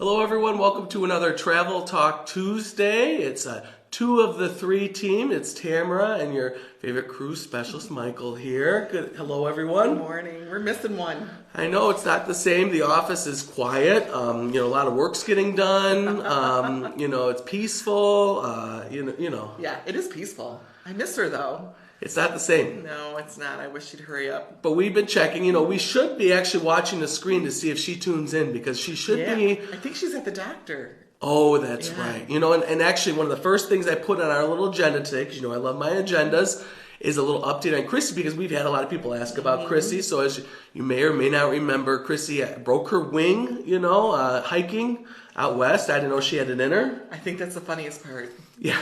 Hello, everyone. Welcome to another Travel Talk Tuesday. It's two of the three team. It's Tamara and your favorite cruise specialist, Michael, here. Good. Hello, everyone. Good morning. We're missing one. I know it's not the same. The office is quiet. A lot of work's getting done. It's peaceful. Yeah, it is peaceful. I miss her, though. It's not the same. No, it's not. I wish she'd hurry up. But we've been checking. We should be actually watching the screen to see if she tunes in because she should be. I think she's at the doctor. Oh, that's right. And actually one of the first things I put on our little agenda today, because I love my agendas, is a little update on Chrissy because we've had a lot of people ask about Chrissy. So as you may or may not remember, Chrissy broke her wing, hiking out west. I didn't know she had it in her. I think that's the funniest part. Yeah.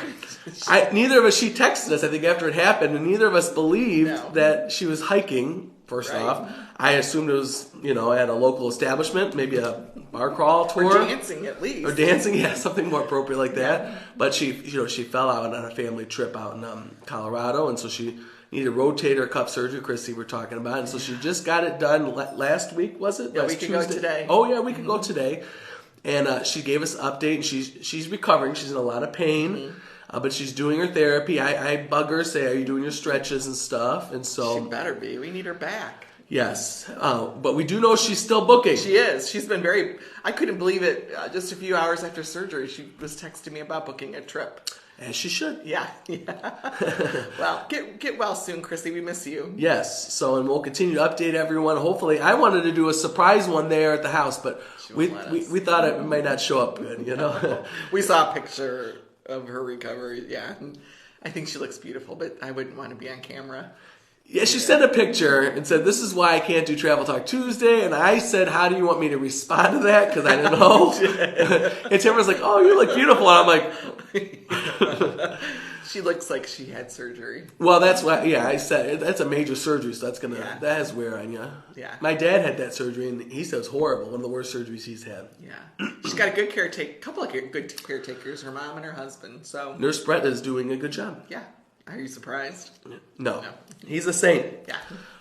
Neither of us, she texted us, I think, after it happened, and neither of us believed that she was hiking, first off. I assumed it was, at a local establishment, maybe a bar crawl tour. Or dancing, at least. Or dancing, yeah, something more appropriate like that. But she fell out on a family trip out in Colorado, and so she needed rotator cuff surgery, Chrissy, we're talking about. And so she just got it done last week, was it? Yeah, a week ago today. Oh, yeah, a week ago today. And she gave us an update, and she's recovering. She's in a lot of pain, but she's doing her therapy. I bug her, say, are you doing your stretches and stuff? And so she better be. We need her back. Yes, but we do know she's still booking. She is. She's been very... I couldn't believe it. Just a few hours after surgery, she was texting me about booking a trip. As she should. Yeah. Well, get well soon, Chrissy. We miss you. Yes. And we'll continue to update everyone. Hopefully, I wanted to do a surprise one there at the house, but we thought it might not show up good, We saw a picture of her recovery, yeah. I think she looks beautiful, but I wouldn't want to be on camera. Yeah, she sent a picture and said, this is why I can't do Travel Talk Tuesday. And I said, how do you want me to respond to that? Because I didn't know. And Tamara's like, oh, you look beautiful. And I'm like... She looks like she had surgery. Well, that's why, I said, that's a major surgery, so that has wear on you. Yeah. My dad had that surgery, and he says horrible, one of the worst surgeries he's had. Yeah. She's got a couple of good caretakers, her mom and her husband, so... Nurse Brett is doing a good job. Yeah. Are you surprised? No. He's a saint. Yeah.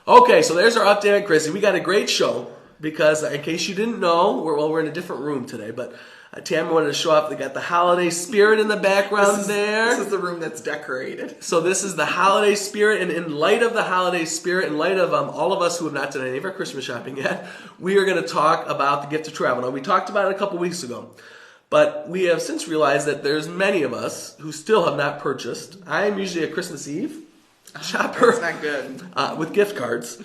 Okay, so there's our update on Chrissy. We got a great show because, in case you didn't know, we're in a different room today, but Tamara wanted to show off. They got the holiday spirit in the background there. This is the room that's decorated. So this is the holiday spirit, and in light of the holiday spirit, in light of all of us who have not done any of our Christmas shopping yet, we are going to talk about the gift of travel. Now, we talked about it a couple weeks ago. But we have since realized that there's many of us who still have not purchased. I am usually a Christmas Eve shopper. That's not good. With gift cards,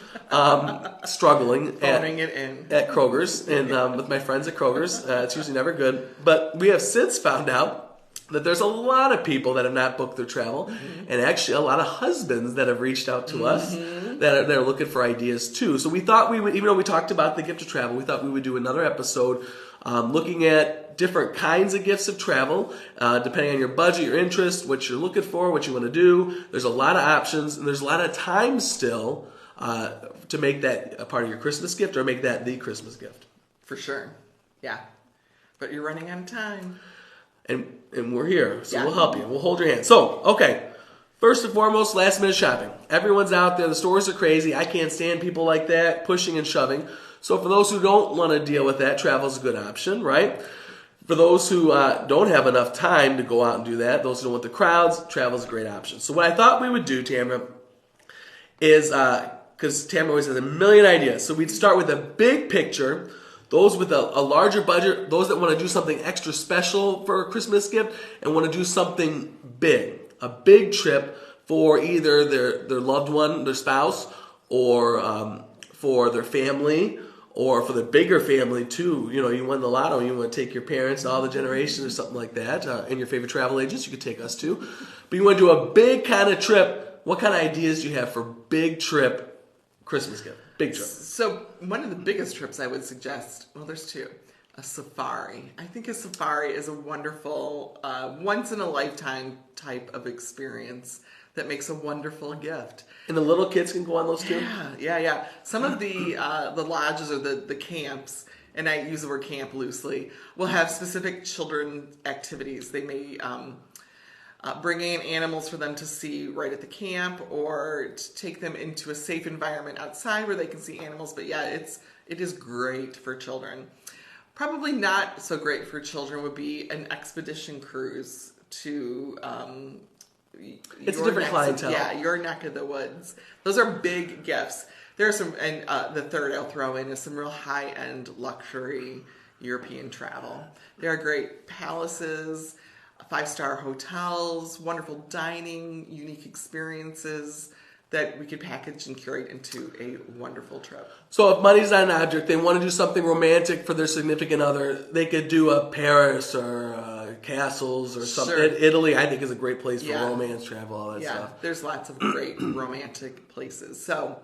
struggling Phoning it in. at Kroger's and with my friends at Kroger's. It's usually never good. But we have since found out that there's a lot of people that have not booked their travel, and actually a lot of husbands that have reached out to us that are looking for ideas too. So we thought we would, even though we talked about the gift of travel, we thought we would do another episode looking at different kinds of gifts of travel, depending on your budget, your interest, what you're looking for, what you want to do. There's a lot of options, and there's a lot of time still to make that a part of your Christmas gift or make that the Christmas gift. For sure. Yeah. But you're running out of time. And we're here, so we'll help you. We'll hold your hand. So, okay. First and foremost, last minute shopping. Everyone's out there. The stores are crazy. I can't stand people like that, pushing and shoving. So for those who don't want to deal with that, travel's a good option, right? For those who don't have enough time to go out and do that, those who don't want the crowds, travel's a great option. So what I thought we would do, Tamara, is, because Tamara always has a million ideas, so we'd start with a big picture, those with a larger budget, those that want to do something extra special for a Christmas gift, and want to do something big, a big trip for either their loved one, their spouse, or for their family, or for the bigger family too. You won the lotto and you want to take your parents, all the generations or something like that, and your favorite travel agents, you could take us too. But you want to do a big kind of trip. What kind of ideas do you have for big trip Christmas gift? Big trip. So one of the biggest trips I would suggest, well, there's two. A safari. I think a safari is a wonderful, once-in-a-lifetime type of experience that makes a wonderful gift. And the little kids can go on those too? Yeah. Some of the lodges or the camps, and I use the word camp loosely, will have specific children activities. They may bring in animals for them to see right at the camp, or to take them into a safe environment outside where they can see animals. But yeah, it is great for children. Probably not so great for children would be an expedition cruise to It's a different clientele. your neck of the woods. Those are big gifts. There are some, and the third I'll throw in is some real high-end luxury European travel. There are great palaces, 5-star hotels, wonderful dining, unique experiences that we could package and curate into a wonderful trip. So if money's not an object, they want to do something romantic for their significant other, they could do a Paris or castles or something. Sure. Italy, I think, is a great place for romance travel, all that stuff. There's lots of great romantic places. So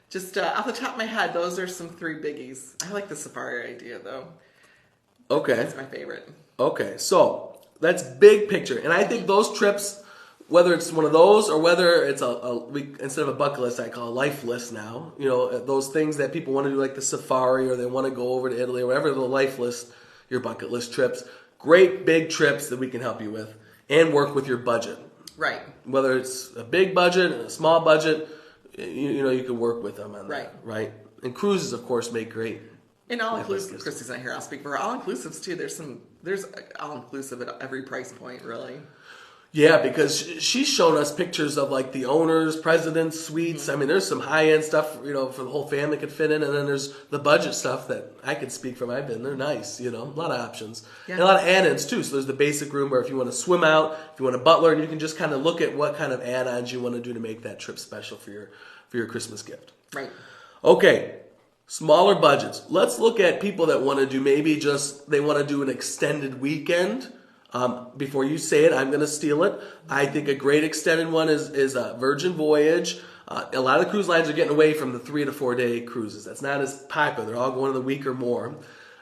just off the top of my head, those are some 3 biggies. I like the safari idea, though. Okay. That's my favorite. Okay, so that's big picture. And I think those trips, whether it's one of those or whether it's instead of a bucket list, I call a life list now. You know, those things that people want to do, like the safari, or they want to go over to Italy, or whatever the life list, your bucket list trips. Great big trips that we can help you with and work with your budget. Right. Whether it's a big budget, a small budget, you know, you can work with them on that. Right. And cruises, of course, make great. And all-inclusive, Christy's not here, I'll speak for her. All-inclusives, too. There's all-inclusive at every price point, really. Yeah, because she's shown us pictures of like the owners, presidents, suites. I mean, there's some high-end stuff, you know, for the whole family could fit in. And then there's the budget stuff that I could speak from. I've been. They're nice, you know, a lot of options. Yeah. And a lot of add-ins, too. So there's the basic room where if you want to swim out, if you want a butler, and you can just kind of look at what kind of add-ons you want to do to make that trip special for your Christmas gift. Right. Okay. Smaller budgets. Let's look at people that want to do they want to do an extended weekend. Before you say it, I'm going to steal it. I think a great extended one is a Virgin Voyage. A lot of the cruise lines are getting away from the 3 to 4 day cruises. That's not as popular. They're all going to the week or more.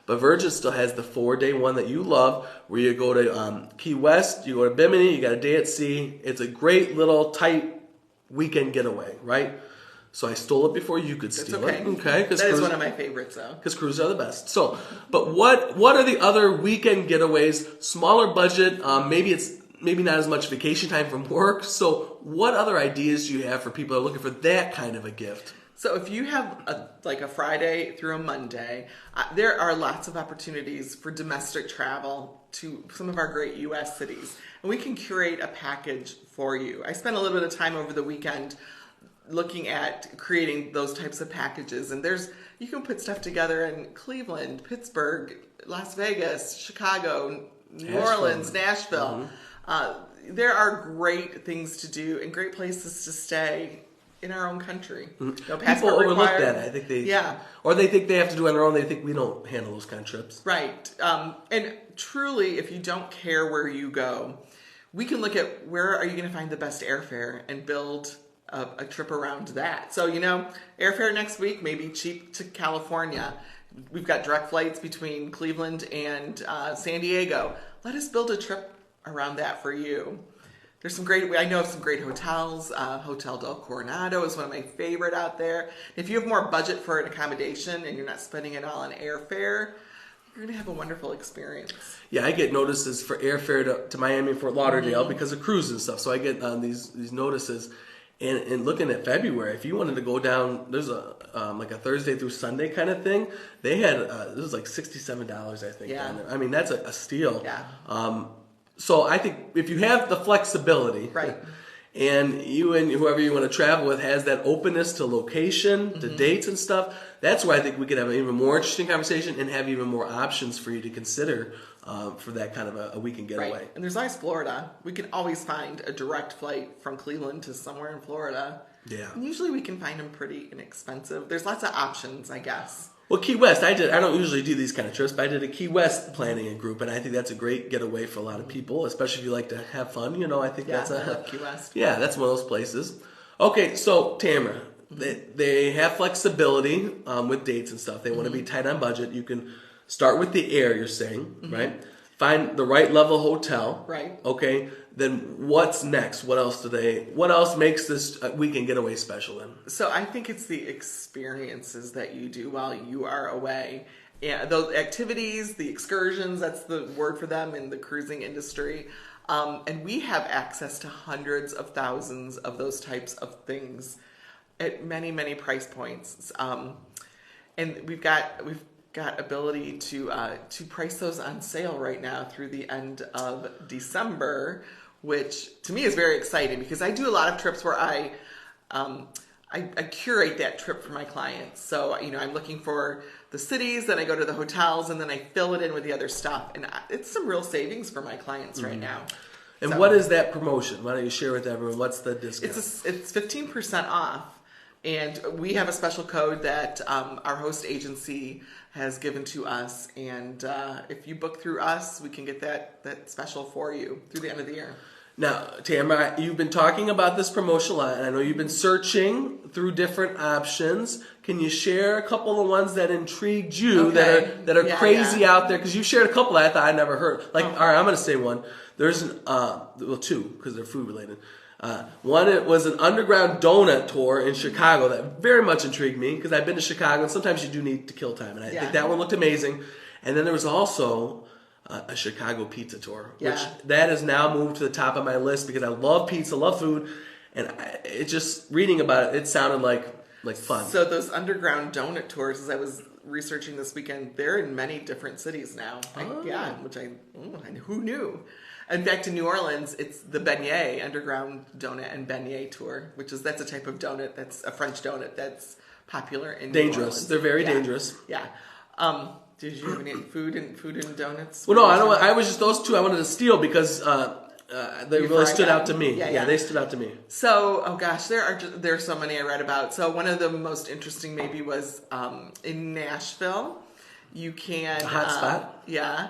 But Virgin still has the 4-day one that you love, where you go to Key West, you go to Bimini, you got a day at sea. It's a great little tight weekend getaway, right? So I stole it before you could steal it. Okay, that is one of my favorites, though. Because cruises are the best. So, but what are the other weekend getaways? Smaller budget. Maybe not as much vacation time from work. So, what other ideas do you have for people that are looking for that kind of a gift? So, if you have a Friday through a Monday, there are lots of opportunities for domestic travel to some of our great U.S. cities, and we can curate a package for you. I spent a little bit of time over the weekend looking at creating those types of packages, and you can put stuff together in Cleveland, Pittsburgh, Las Vegas, Chicago, New Orleans, Nashville. Mm-hmm. There are great things to do and great places to stay in our own country. Mm-hmm. You know, people overlook that. I think or they think they have to do it on their own. They think we don't handle those kind of trips. Right. And truly, if you don't care where you go, we can look at where are you going to find the best airfare and build a trip around that. So, you know, airfare next week may be cheap to California. We've got direct flights between Cleveland and San Diego. Let us build a trip around that for you. There's I know of some great hotels. Hotel del Coronado is one of my favorite out there. If you have more budget for an accommodation and you're not spending it all on airfare, you're going to have a wonderful experience. Yeah, I get notices for airfare to Miami and Fort Lauderdale because of cruises and stuff. So I get these notices. And looking at February, if you wanted to go down, there's a Thursday through Sunday kind of thing. They had this was like $67, I think. Yeah. Down there. I mean, that's a steal. Yeah. So I think if you have the flexibility, right, and you and whoever you want to travel with has that openness to location, to dates and stuff, that's where I think we could have an even more interesting conversation and have even more options for you to consider for that kind of a weekend getaway. Right. And there's always Florida. We can always find a direct flight from Cleveland to somewhere in Florida. Yeah. And usually we can find them pretty inexpensive. There's lots of options, I guess. Well, Key West, I don't usually do these kind of trips, but I did a Key West planning group, and I think that's a great getaway for a lot of people, especially if you like to have fun. You know, I think that's I love Key West. Yeah, that's one of those places. Okay, so Tamara, they have flexibility with dates and stuff. They want to be tight on budget. You can start with the air, you're saying, right? Find the right level hotel. Right. Okay. Then what's next? What else makes this weekend getaway special then? So I think it's the experiences that you do while you are away. Yeah, those activities, the excursions, that's the word for them in the cruising industry. And we have access to hundreds of thousands of those types of things at many, many price points. And we've got got ability to price those on sale right now through the end of December, which to me is very exciting because I do a lot of trips where I curate that trip for my clients. So, I'm looking for the cities, then I go to the hotels, and then I fill it in with the other stuff. And it's some real savings for my clients right now. And what is that promotion? Why don't you share with everyone? What's the discount? It's 15% off. And we have a special code that our host agency has given to us. And if you book through us, we can get that special for you through the end of the year. Now, Tamara, you've been talking about this promotion a lot, and I know you've been searching through different options. Can you share a couple of the ones that intrigued you that are crazy out there? Because you shared a couple that I thought I never heard. All right, I'm going to say one. There's two because they're food related. One, it was an underground donut tour in Chicago that very much intrigued me because I've been to Chicago, and sometimes you do need to kill time, and I think that one looked amazing. And then there was also a Chicago pizza tour, which that has now moved to the top of my list because I love pizza, love food, and reading about it sounded like fun. So those underground donut tours, as I was researching this weekend, they're in many different cities now. Who knew? In fact, in New Orleans, it's the beignet, underground donut and beignet tour, that's a type of donut, that's a French donut that's popular in New Orleans. They're very dangerous. Yeah. Did you have any food and donuts? Well, no, I don't. I was just those two I wanted to steal because they really stood out to me. Yeah, they stood out to me. So, there are so many I read about. So one of the most interesting maybe was in Nashville. You can a hot spot. Yeah,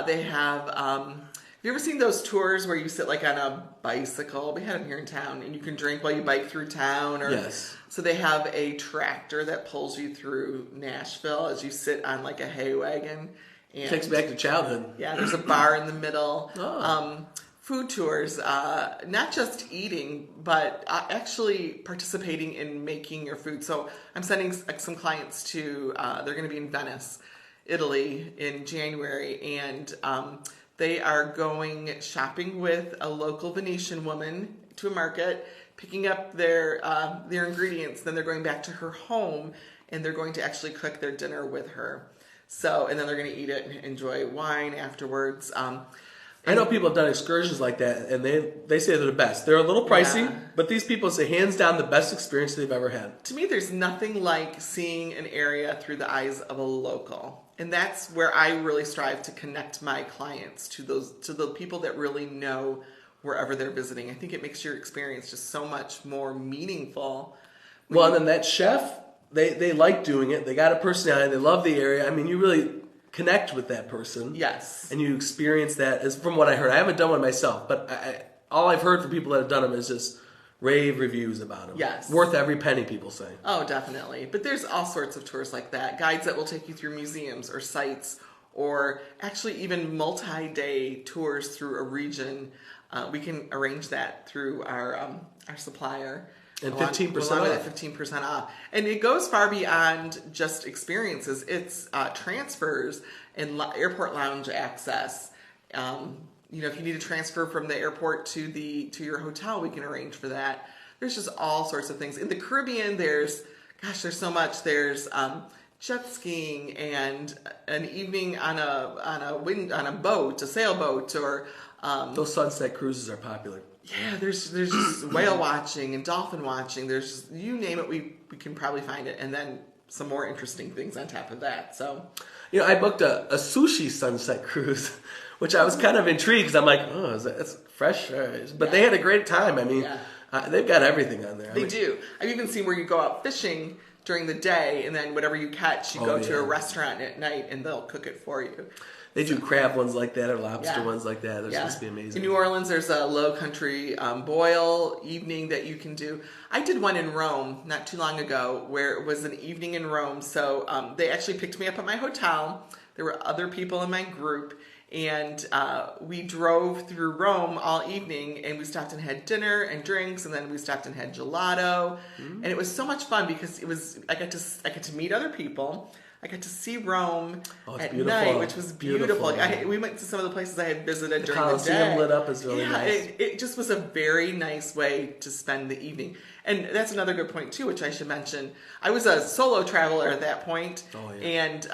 they have. Have you ever seen those tours where you sit on a bicycle? We had them here in town, and you can drink while you bike through town. Yes. So they have a tractor that pulls you through Nashville as you sit on a hay wagon. And takes me back to childhood. Yeah, there's a bar in the middle. Oh. Food tours, not just eating, but actually participating in making your food. So I'm sending some clients to, they're going to be in Venice, Italy in January, and they are going shopping with a local Venetian woman to a market, picking up their ingredients. Then they're going back to her home, and they're going to actually cook their dinner with her. So, and then they're going to eat it and enjoy wine afterwards. I know people have done excursions like that, and they say they're the best. They're a little pricey, but these people say hands down the best experience they've ever had. To me, there's nothing like seeing an area through the eyes of a local. And that's where I really strive to connect my clients to the people that really know wherever they're visiting. I think it makes your experience just so much more meaningful. Well, and then that chef, they like doing it. They got a personality. They love the area. I mean, you really connect with that person. Yes. And you experience that, as from what I heard. I haven't done one myself, but all I've heard from people that have done them is just rave reviews about them. Yes. Worth every penny, people say. Oh, definitely. But there's all sorts of tours like that. Guides that will take you through museums or sites, or actually even multi-day tours through a region. We can arrange that through our supplier. And 15% off. 15% off. And it goes far beyond just experiences. It's transfers and airport lounge access. If you need to transfer from the airport to your hotel, we can arrange for that. There's just all sorts of things. In the Caribbean, there's so much. There's jet skiing and an evening on a boat, a sailboat, or those sunset cruises are popular. Yeah, there's just whale watching and dolphin watching. There's, you name it, we can probably find it, and then some more interesting things on top of that. So, I booked a sushi sunset cruise, which I was kind of intrigued because I'm like, it's fresh, but they had a great time. I mean, they've got everything on there. They do. I've even seen where you go out fishing during the day, and then whatever you catch, you go to a restaurant at night, and they'll cook it for you. They do crab ones like that or lobster ones like that. They're supposed to be amazing. In New Orleans, there's a low country boil evening that you can do. I did one in Rome not too long ago where it was an evening in Rome. So they actually picked me up at my hotel. There were other people in my group. And we drove through Rome all evening, and we stopped and had dinner and drinks, and then we stopped and had gelato. And it was so much fun because I got to meet other people. I got to see Rome at night, which was beautiful. We went to some of the places I had visited during the day. The Colosseum lit up is really nice. It just was a very nice way to spend the evening. And that's another good point, too, which I should mention. I was a solo traveler at that point, and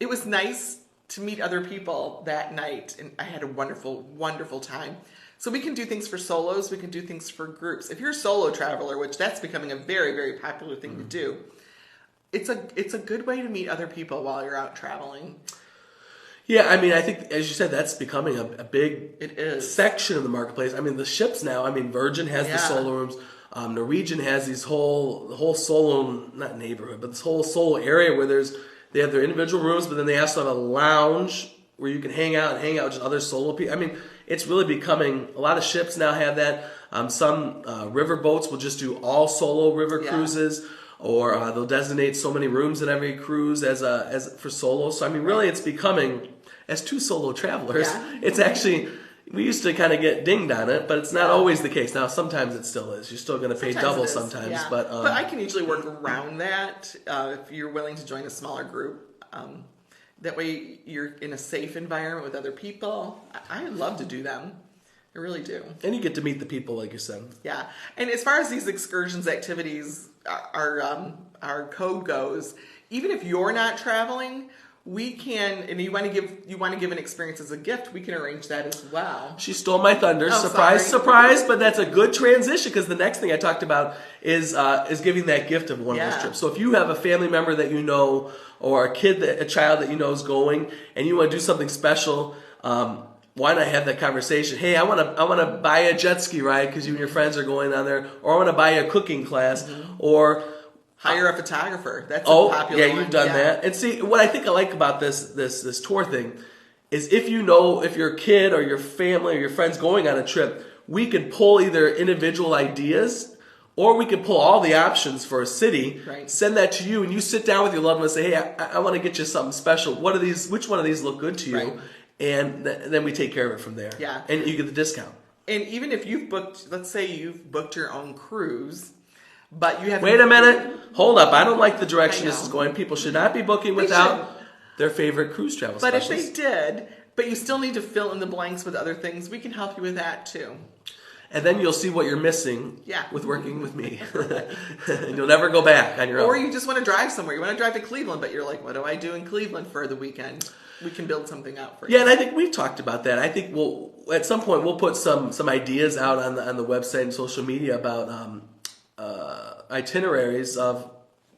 it was nice to meet other people that night, and I had a wonderful, wonderful time. So we can do things for solos, we can do things for groups. If you're a solo traveler, which that's becoming a very, very popular thing to do, it's a good way to meet other people while you're out traveling. Yeah, I mean, I think, as you said, that's becoming a big It is. section of the marketplace. I mean, the ships now, I mean, Virgin has the solo rooms. Norwegian has the whole solo, not neighborhood, but this whole solo area where they have their individual rooms, but then they also have a lounge where you can hang out with just other solo people. I mean, it's really becoming, a lot of ships now have that. Some river boats will just do all solo river cruises, or they'll designate so many rooms in every cruise as for solo. So I mean, really, it's becoming, as two solo travelers, it's actually, we used to kind of get dinged on it, but it's not always the case. Now, sometimes it still is. You're still going to pay double sometimes. Yeah. But I can usually work around that if you're willing to join a smaller group. That way you're in a safe environment with other people. I love to do them. I really do. And you get to meet the people, like you said. Yeah. And as far as these excursions activities, our code goes, even if you're not traveling, we can, and you want to give an experience as a gift, we can arrange that as well. She stole my thunder. Surprise, surprise! But that's a good transition, because the next thing I talked about is giving that gift of one of those trips. So if you have a family member that you know, or a child that you know is going, and you want to do something special, why not have that conversation? Hey, I want to buy a jet ski ride because you and your friends are going on there, or I want to buy a cooking class, or hire a photographer. That's a popular one. You've done that. And see, what I think I like about this tour thing is if your kid or your family or your friends going on a trip, we can pull either individual ideas, or we can pull all the options for a city, send that to you, and you sit down with your loved one and say, hey, I want to get you something special. Which one of these look good to you? And then we take care of it from there. Yeah. And you get the discount. And even if let's say you've booked your own cruise, but you have... Wait a minute. Hold up. I don't like the direction this is going. People should not be booking without their favorite cruise travel specialist. But if they did, but you still need to fill in the blanks with other things, we can help you with that too. And then you'll see what you're missing with working with me. And you'll never go back on your own. Or you just want to drive somewhere. You want to drive to Cleveland, but you're like, what do I do in Cleveland for the weekend? We can build something out for you. Yeah, and I think we've talked about that. I think at some point we'll put some ideas out on the website and social media about itineraries of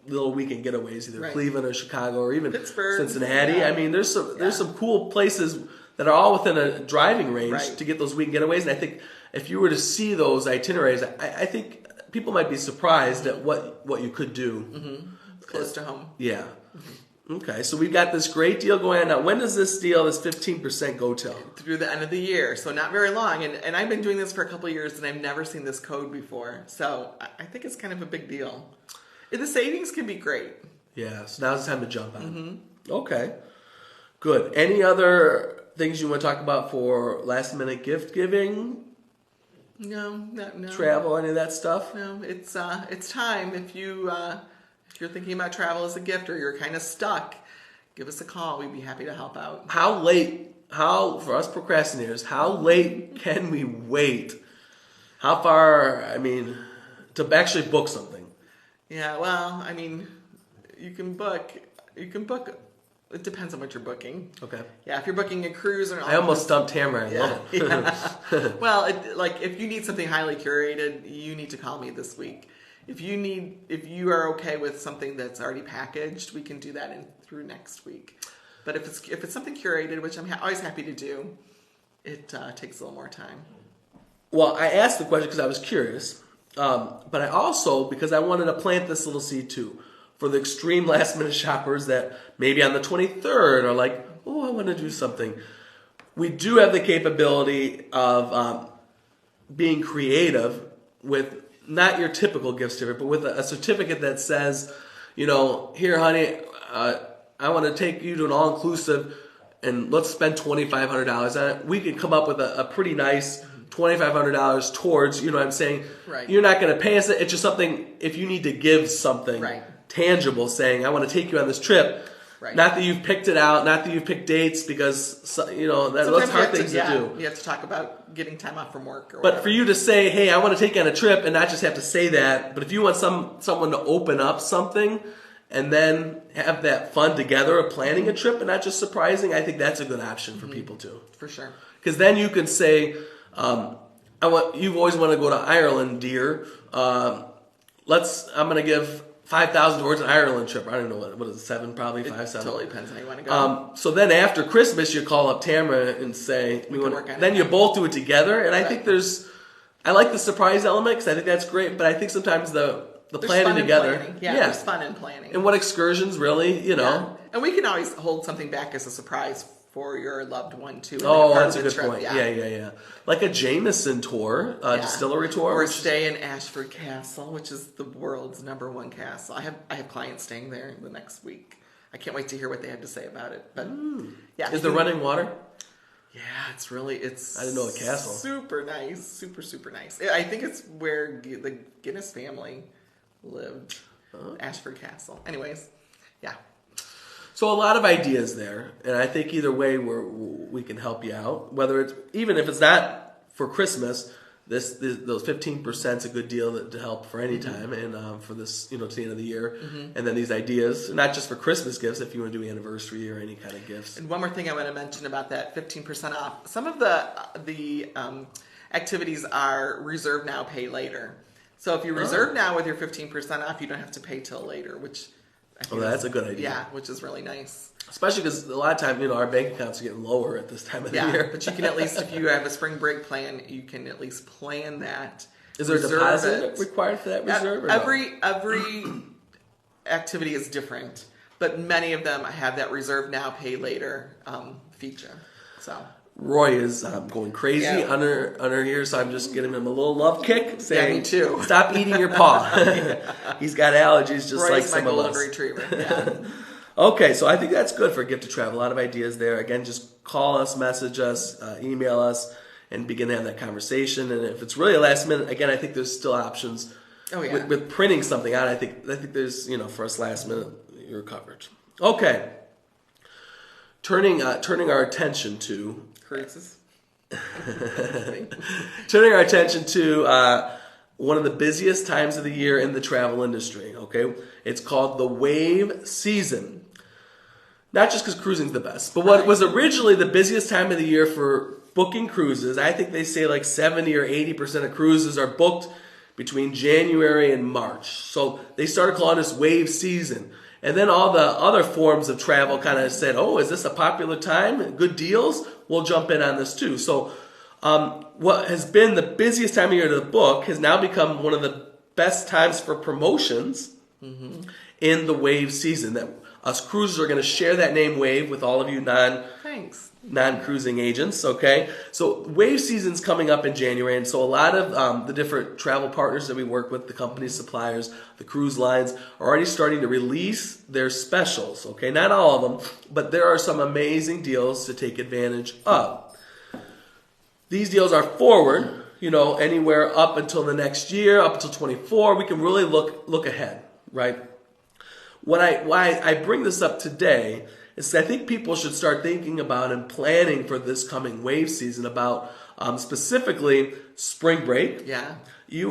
little weekend getaways, either Cleveland or Chicago or even Pittsburgh, Cincinnati. Yeah. I mean, there's some cool places that are all within a driving range to get those weekend getaways. And I think if you were to see those itineraries, I think people might be surprised at what you could do. Close to home. Yeah. Okay, so we've got this great deal going on. Now, when does this 15% go till? Through the end of the year, so not very long. And I've been doing this for a couple of years, and I've never seen this code before. So I think it's kind of a big deal. The savings can be great. Yeah, so now's the time to jump on. Okay, good. Any other things you want to talk about for last-minute gift giving? No. Travel, any of that stuff? No, it's time. If you're thinking about travel as a gift, or you're kind of stuck, give us a call. We'd be happy to help out. For us procrastinators, how late can we wait? How far, to actually book something? Yeah, well, you can book. It depends on what you're booking. Okay. Yeah, if you're booking a cruise or... I almost stumped Tamara. I love it. Yeah. Well, if you need something highly curated, you need to call me this week. If you are okay with something that's already packaged, we can do that through next week. But if it's something curated, which I'm always happy to do, it takes a little more time. Well, I asked the question because I was curious, but I also because I wanted to plant this little seed too for the extreme last minute shoppers that maybe on the 23rd are like, oh, I want to do something. We do have the capability of being creative with not your typical gift certificate, but with a certificate that says, here, honey, I want to take you to an all-inclusive, and let's spend $2,500 on it. We could come up with a pretty nice $2,500 towards, what I'm saying? Right. You're not going to pay us it. It's just something, if you need to give something tangible, saying, I want to take you on this trip. Right. Not that you've picked it out, not that you've picked dates, because, that's hard things to do. You have to talk about getting time off from work. But for you to say, hey, I want to take you on a trip, and not just have to say that, but if you want someone to open up something and then have that fun together of planning a trip and not just surprising, I think that's a good option for people too. For sure. Because then you can say, you've always wanted to go to Ireland, dear. I'm going to give $5,000 towards an Ireland trip. I don't know what is it, 7 probably, 5, 7. Totally depends on how you want to go. So then after Christmas, you call up Tamara and say, then you both do it together. And I think I like the surprise element because I think that's great. But I think sometimes the planning together. Planning. Yeah, there's fun in planning. And what excursions really, Yeah. And we can always hold something back as a surprise for your loved one too. Oh, that's a good point. Yeah. Like a Jameson tour, distillery tour. Or stay in Ashford Castle, which is the world's #1 castle. I have clients staying there the next week. I can't wait to hear what they have to say about it. But yeah. Is there running water? Yeah, it's I didn't know a castle. Super nice. Super nice. I think it's where the Guinness family lived. Ashford Castle. Anyways, yeah. So a lot of ideas there, and I think either way we can help you out. Whether it's even if it's not for Christmas, those 15% is a good deal to help for any time, and for this to the end of the year. And then these ideas, not just for Christmas gifts, if you want to do anniversary or any kind of gifts. And one more thing I want to mention about that 15% off. Some of the activities are reserve now, pay later. So if you reserve now with your 15% off, you don't have to pay till later, which I think that's a good idea. Yeah, which is really nice. Especially because a lot of times, our bank accounts are getting lower at this time of the year. But you can at least, if you have a spring break plan, you can at least plan that. Is there a deposit required for that reserve? Every activity is different, but many of them have that reserve now, pay later feature. So Roy is going crazy under here, so I'm just getting him a little love kick, saying, me too. Stop eating your paw. He's got allergies just Roy's like some of us. my golden retriever. Yeah. Okay, so I think that's good for Gift to Travel. A lot of ideas there. Again, just call us, message us, email us, and begin to have that conversation. And if it's really a last minute, again, I think there's still options. Oh, yeah. With printing something out, I think there's, for us last minute, you're covered. Okay. Turning our attention to cruises. Turning our attention to one of the busiest times of the year in the travel industry. Okay, it's called the wave season. Not just because cruising's the best, but what was originally the busiest time of the year for booking cruises. I think they say like 70 or 80% of cruises are booked between January and March. So they started calling this wave season. And then all the other forms of travel kind of said, oh, is this a popular time? Good deals? We'll jump in on this too. So what has been the busiest time of year to book has now become one of the best times for promotions in the wave season. That us cruisers are going to share that name Wave with all of you non-cruising agents, okay? So wave season's coming up in January, and so a lot of the different travel partners that we work with, the companies, suppliers, the cruise lines, are already starting to release their specials, okay? Not all of them, but there are some amazing deals to take advantage of. These deals are forward, anywhere up until the next year, up until 24. We can really look ahead, right? Why I bring this up today is I think people should start thinking about and planning for this coming wave season about specifically spring break. Yeah. I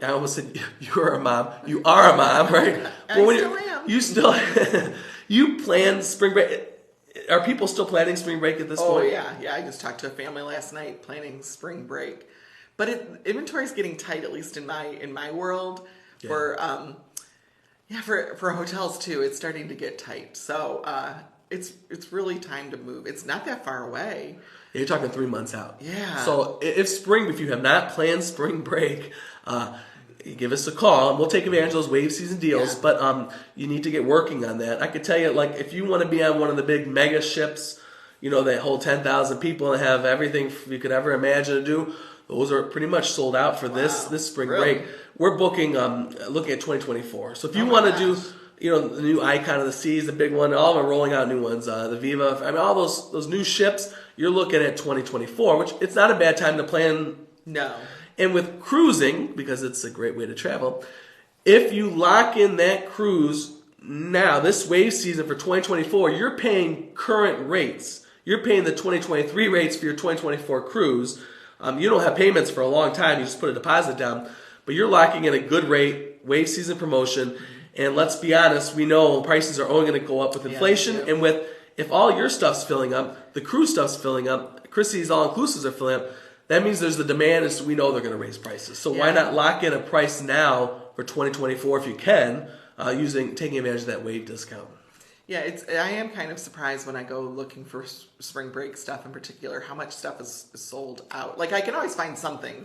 almost said you're a mom. You are a mom, right? I still am. You plan spring break. Are people still planning spring break at this point? Oh, yeah. Yeah, I just talked to a family last night planning spring break. But inventory is getting tight, at least in my world. Yeah. For hotels too, it's starting to get tight. So it's really time to move. It's not that far away. Yeah, you're talking 3 months out. Yeah. So if you have not planned spring break, give us a call and we'll take advantage of those wave season deals. Yeah. But you need to get working on that. I could tell you, like, if you want to be on one of the big mega ships, that hold 10,000 people and have everything you could ever imagine to do, those are pretty much sold out for this spring break. We're booking, looking at 2024. So if you want to do, the new Icon of the Seas, the big one, all of them are rolling out new ones. The Viva, all those new ships, you're looking at 2024, which it's not a bad time to plan. No. And with cruising, because it's a great way to travel, if you lock in that cruise now, this wave season for 2024, you're paying current rates. You're paying the 2023 rates for your 2024 cruise. You don't have payments for a long time. You just put a deposit down. But you're locking in a good rate, wave season promotion. And let's be honest, we know prices are only going to go up with inflation, and if all your stuff's filling up, the cruise stuff's filling up, Chrissy's all-inclusives are filling up, that means there's the demand, and so we know they're going to raise prices. So why not lock in a price now for 2024 if you can, taking advantage of that wave discount? Yeah, I am kind of surprised when I go looking for spring break stuff in particular, how much stuff is sold out. Like, I can always find something,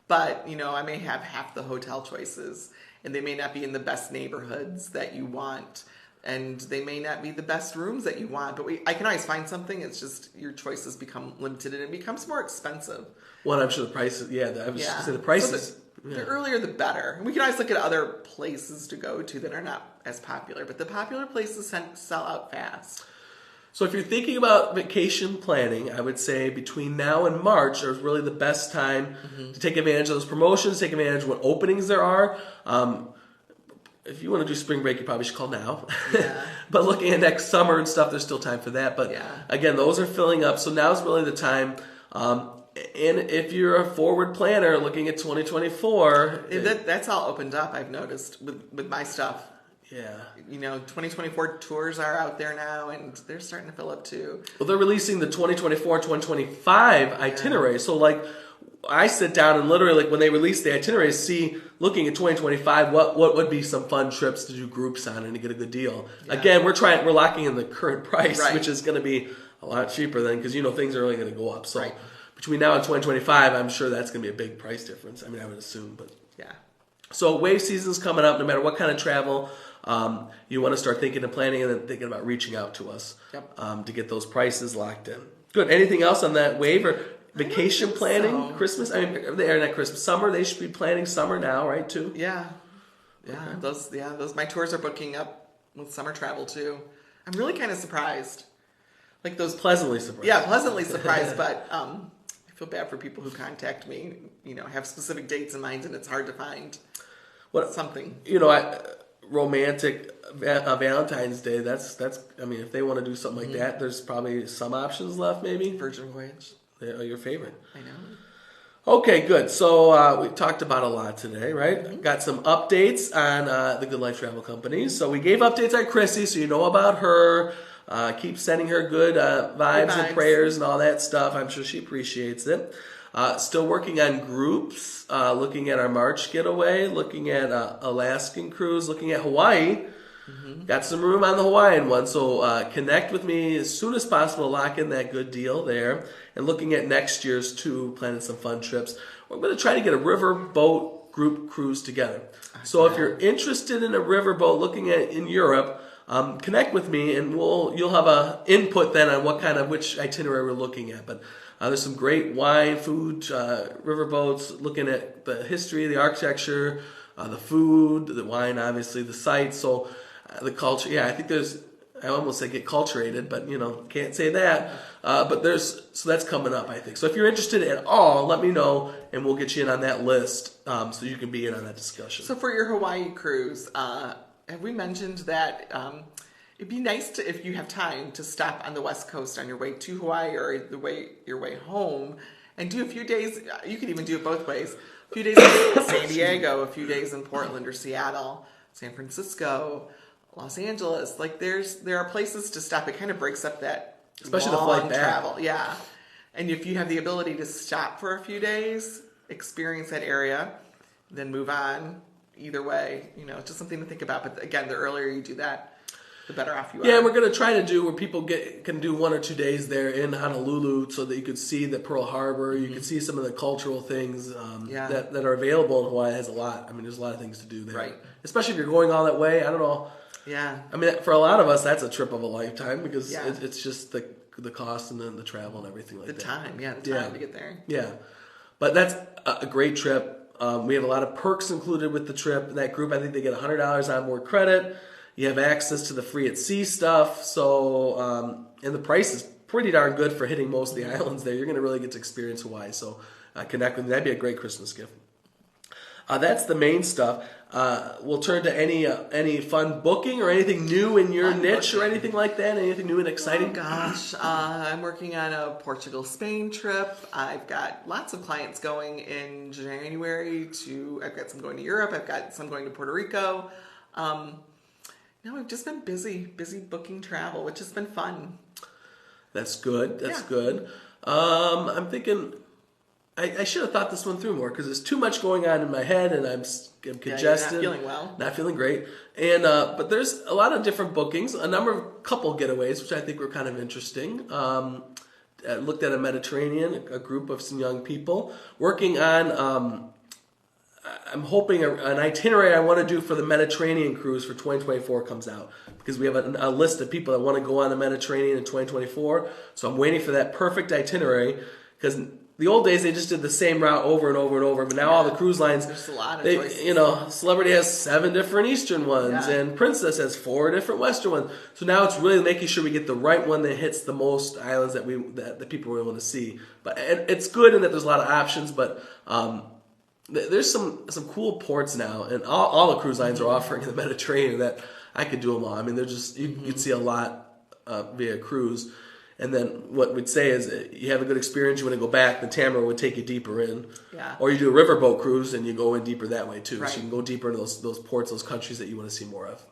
but, I may have half the hotel choices, and they may not be in the best neighborhoods that you want, and they may not be the best rooms that you want, but I can always find something. It's just your choices become limited, and it becomes more expensive. Well, I'm sure the prices, I was just going to say the prices. The earlier the better. We can always look at other places to go to that are not as popular, but the popular places sell out fast. So if you're thinking about vacation planning, I would say between now and March is really the best time to take advantage of those promotions, take advantage of what openings there are. If you want to do spring break, you probably should call now. Yeah. But looking at next summer and stuff, there's still time for that. But again, those are filling up. So now's really the time. And if you're a forward planner looking at 2024... That's all opened up, I've noticed, with my stuff. Yeah. 2024 tours are out there now, and they're starting to fill up too. Well, they're releasing the 2024-2025 itinerary. So, like, I sit down and literally, like, when they release the itineraries, looking at 2025, what would be some fun trips to do groups on and to get a good deal. Yeah. Again, we're locking in the current price, which is going to be a lot cheaper than, because, things are only going to go up. So, between now and 2025, I'm sure that's going to be a big price difference. I mean, I would assume, but yeah. So wave season's coming up. No matter what kind of travel, you want to start thinking and planning and then thinking about reaching out to us to get those prices locked in. Good. Anything else on that wave or vacation planning? So. Christmas? I mean, they're not Christmas. Summer. They should be planning summer now, right? Too. Yeah. Yeah. Okay. Those. My tours are booking up with summer travel too. I'm really kind of surprised. Like those pleasantly surprised. Yeah, pleasantly surprised, but. I feel bad for people who contact me, have specific dates in mind, and it's hard to find something. Romantic Valentine's Day, that's. I mean, if they want to do something like that, there's probably some options left, maybe. Virgin Voyage. They're your favorite. I know. Okay, good. So we talked about a lot today, right? Mm-hmm. Got some updates on the Good Life Travel Company. So we gave updates on Chrissy, so you know about her. Keep sending her good vibes and prayers and all that stuff. I'm sure she appreciates it. Still working on groups, looking at our March getaway, looking at Alaskan cruise, looking at Hawaii. Mm-hmm. Got some room on the Hawaiian one, so connect with me as soon as possible, lock in that good deal there. And looking at next year's too, planning some fun trips. We're going to try to get a riverboat group cruise together. So if you're interested in a riverboat looking at in Europe, connect with me, and you'll have a input then on which itinerary we're looking at. But there's some great wine, food, riverboats, looking at the history, the architecture, the food, the wine, obviously, the sites. So the culture. Yeah, I think I almost say get culturated, but can't say that. But so that's coming up, I think. So if you're interested at all, let me know, and we'll get you in on that list, so you can be in on that discussion. So for your Hawaii cruise. Have we mentioned that it'd be nice if you have time to stop on the West Coast on your way to Hawaii or your way home and do a few days. You could even do it both ways. A few days in San Diego, a few days in Portland or Seattle, San Francisco, Los Angeles. Like there are places to stop. It kind of breaks up that especially the flight back. Travel. Yeah, and if you have the ability to stop for a few days, experience that area, then move on. Either way, it's just something to think about. But again, the earlier you do that, the better off you are. Yeah, we're going to try to do where people can do 1 or 2 days there in Honolulu so that you could see the Pearl Harbor. You can see some of the cultural things that are available in Hawaii. It has a lot. I mean, there's a lot of things to do there. Right. Especially if you're going all that way. I don't know. Yeah. I mean, for a lot of us, that's a trip of a lifetime because it's just the cost and then the travel and everything like that. The time to get there. Yeah. But that's a great trip. We have a lot of perks included with the trip. That group, I think they get $100 on board credit. You have access to the free at sea stuff. So, and the price is pretty darn good for hitting most of the islands there. You're going to really get to experience Hawaii. So, connect with me. That'd be a great Christmas gift. That's the main stuff. We'll turn to any fun booking or anything new in your niche or anything like that. Anything new and exciting? Oh gosh, I'm working on a Portugal-Spain trip. I've got lots of clients going in January I've got some going to Europe. I've got some going to Puerto Rico. No, we've just been busy booking travel, which has been fun. That's good. That's good. I'm thinking I should have thought this one through more because there's too much going on in my head and I'm congested. You're not feeling well. Not feeling great. And but there's a lot of different bookings, couple getaways, which I think were kind of interesting. I looked at a Mediterranean, a group of some young people working on. I'm hoping an itinerary I want to do for the Mediterranean cruise for 2024 comes out because we have a list of people that want to go on the Mediterranean in 2024. So I'm waiting for that perfect itinerary because the old days they just did the same route over and over and over. But now all the cruise lines, there's a lot of choices. Celebrity has 7 different Eastern ones and Princess has 4 different Western ones. So now it's really making sure we get the right one that hits the most islands that people really want to see. But it's good in that there's a lot of options, but. There's some cool ports now, and all the cruise lines are offering in the Mediterranean that I could do them all. I mean, they're just you'd see a lot via cruise, and then what we'd say is you have a good experience. You want to go back, the Tamara would take you deeper in, or you do a riverboat cruise and you go in deeper that way too. Right. So you can go deeper into those ports, those countries that you want to see more of.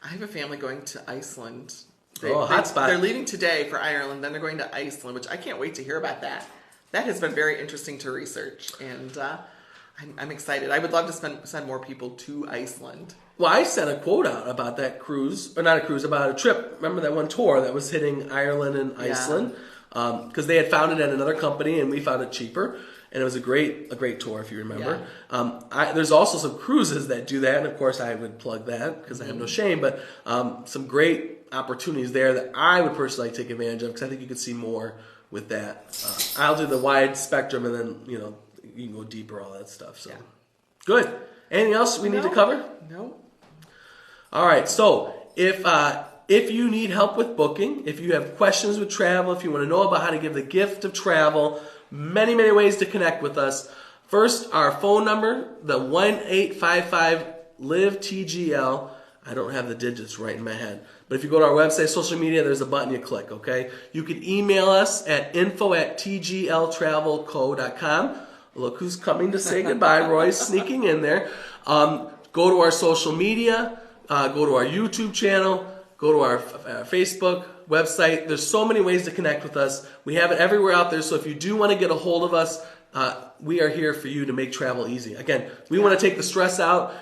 I have a family going to Iceland. Hot spot. They're leaving today for Ireland, then they're going to Iceland, which I can't wait to hear about that. That has been very interesting to research, and. I'm excited. I would love to send more people to Iceland. Well, I sent a quote out about that cruise, or not a cruise, about a trip. Remember that one tour that was hitting Ireland and Iceland? Because they had found it at another company, and we found it cheaper. And it was a great tour, if you remember. Yeah. There's also some cruises that do that, and of course I would plug that because I have no shame. But some great opportunities there that I would personally like to take advantage of because I think you could see more with that. I'll do the wide spectrum, and then you can go deeper, all that stuff. So, good. Anything else we need to cover? No. All right. So, if you need help with booking, if you have questions with travel, if you want to know about how to give the gift of travel, many, many ways to connect with us. First, our phone number, the 1-855-LIVE-TGL. I don't have the digits right in my head. But if you go to our website, social media, there's a button you click, okay? You can email us at info@tgltravelco.com. Look who's coming to say goodbye. Roy's sneaking in there. Go to our social media. Go to our YouTube channel. Go to our Facebook website. There's so many ways to connect with us. We have it everywhere out there. So if you do want to get a hold of us, we are here for you to make travel easy. Again, we want to take the stress out.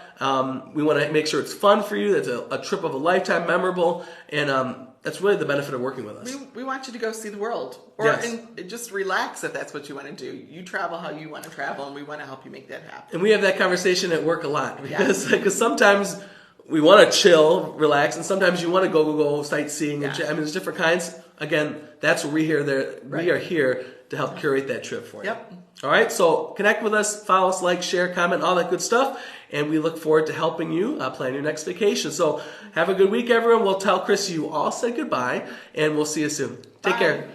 We want to make sure it's fun for you. That's a trip of a lifetime, memorable, and that's really the benefit of working with us. We want you to go see the world. And just relax if that's what you want to do. You travel how you want to travel, and we want to help you make that happen. And we have that conversation at work a lot because sometimes we want to chill, relax, and sometimes you want to go sightseeing. Yeah. I mean, there's different kinds. Again, that's what we are here to help curate that trip for you. Yep. All right, so connect with us, follow us, like, share, comment, all that good stuff, and we look forward to helping you plan your next vacation. So have a good week, everyone. We'll tell Chris you all said goodbye, and we'll see you soon. Take care.